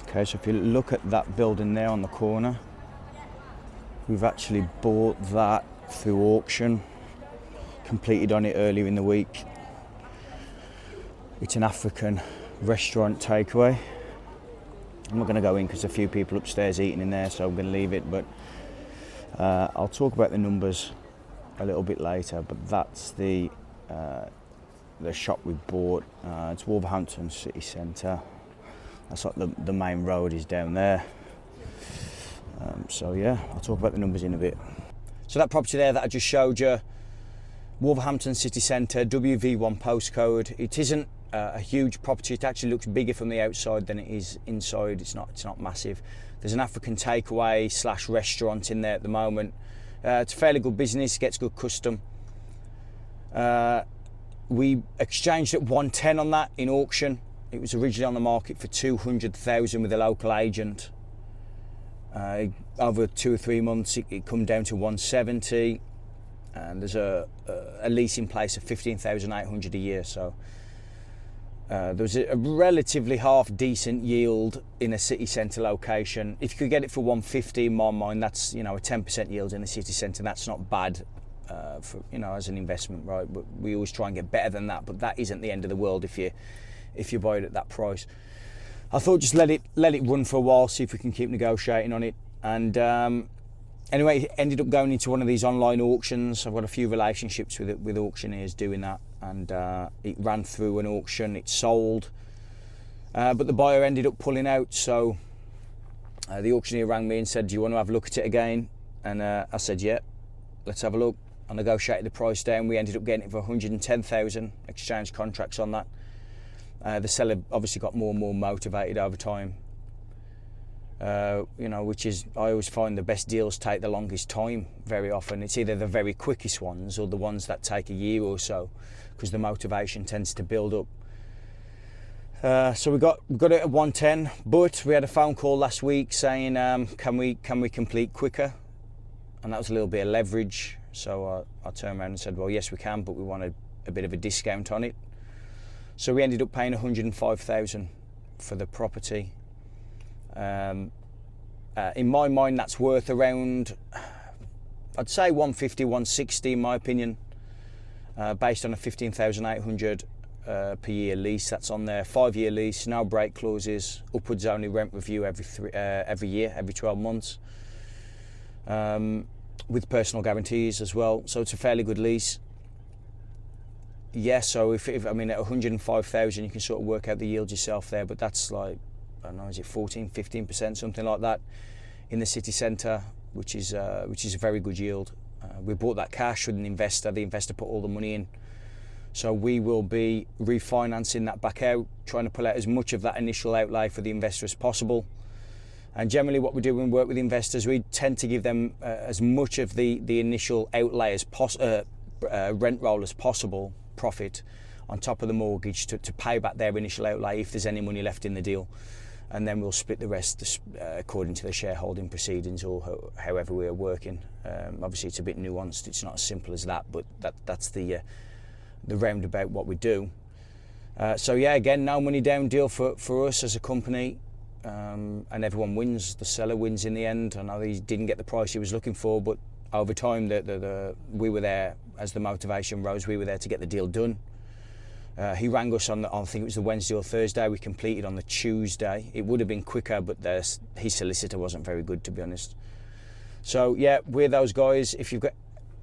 Okay, so if you look at that building there on the corner, we've actually bought that through auction, completed on it earlier in the week. It's an African restaurant takeaway. I'm not going to go in because a few people upstairs eating in there, so I'm going to leave it, but I'll talk about the numbers a little bit later. But that's the shop we bought. It's Wolverhampton city centre. That's like the main road is down there. So yeah, I'll talk about the numbers in a bit. So that property there that I just showed you, Wolverhampton city centre, WV1 postcode. It isn't a huge property. It actually looks bigger from the outside than it is inside. It's not massive. There's an African takeaway / restaurant in there at the moment. It's a fairly good business, gets good custom. We exchanged at 110 on that in auction. It was originally on the market for 200,000 with a local agent. Over 2 or 3 months, it come down to 170, and there's a lease in place of 15,800 a year. So there was a relatively half decent yield in a city centre location. If you could get it for 150, in my mind, that's, you know, a 10% yield in the city centre. That's not bad for, you know, as an investment, right? But we always try and get better than that. But that isn't the end of the world if you buy it at that price. I thought just let it run for a while, see if we can keep negotiating on it. And anyway, it ended up going into one of these online auctions. I've got a few relationships with auctioneers doing that, and it ran through an auction. It sold, but the buyer ended up pulling out. So the auctioneer rang me and said, "Do you want to have a look at it again?" And I said, "Yeah, let's have a look." I negotiated the price down. We ended up getting it for 110,000. Exchanged contracts on that. The seller obviously got more and more motivated over time. You know, which is, I always find the best deals take the longest time. Very often it's either the very quickest ones or the ones that take a year or so, because the motivation tends to build up. So we got it at 110, but we had a phone call last week saying, can we complete quicker? And that was a little bit of leverage. So I turned around and said, well, yes we can, but we want a bit of a discount on it. So we ended up paying 105,000 for the property. In my mind, that's worth around, I'd say 150, 160 in my opinion, based on a 15,800 per year lease that's on there. 5-year lease, no break clauses, upwards only rent review every year, every 12 months, with personal guarantees as well. So it's a fairly good lease. Yeah, so if I mean, at 105,000, you can sort of work out the yield yourself there, but that's like, I don't know, is it 14, 15%, something like that, in the city centre, which is a very good yield. We bought that cash with an investor. The investor put all the money in, so we will be refinancing that back out, trying to pull out as much of that initial outlay for the investor as possible. And generally, what we do when we work with investors, we tend to give them as much of the initial outlay as rent roll as possible, profit on top of the mortgage to pay back their initial outlay if there's any money left in the deal, and then we'll split the rest according to the shareholding proceedings or however we are working. Obviously it's a bit nuanced, it's not as simple as that, but that's the roundabout what we do. So yeah, again, no money down deal for us as a company, and everyone wins. The seller wins in the end. I know he didn't get the price he was looking for, but over time we were there as the motivation rose. We were there to get the deal done. He rang us on I think it was the Wednesday or Thursday. We completed on the Tuesday. It would have been quicker, but his solicitor wasn't very good, to be honest. So yeah, we're those guys. If you've got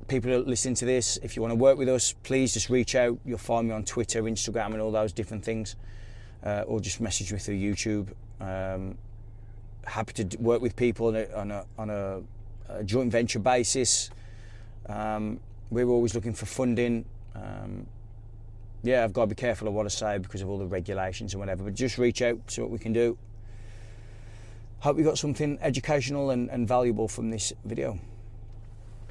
people listening to this, if you want to work with us, please just reach out. You'll find me on Twitter, Instagram, and all those different things, or just message me through YouTube. Happy to work with people on a joint venture basis. We're always looking for funding. Yeah, I've got to be careful of what I say because of all the regulations and whatever, but just reach out, see what we can do. Hope you got something educational and valuable from this video.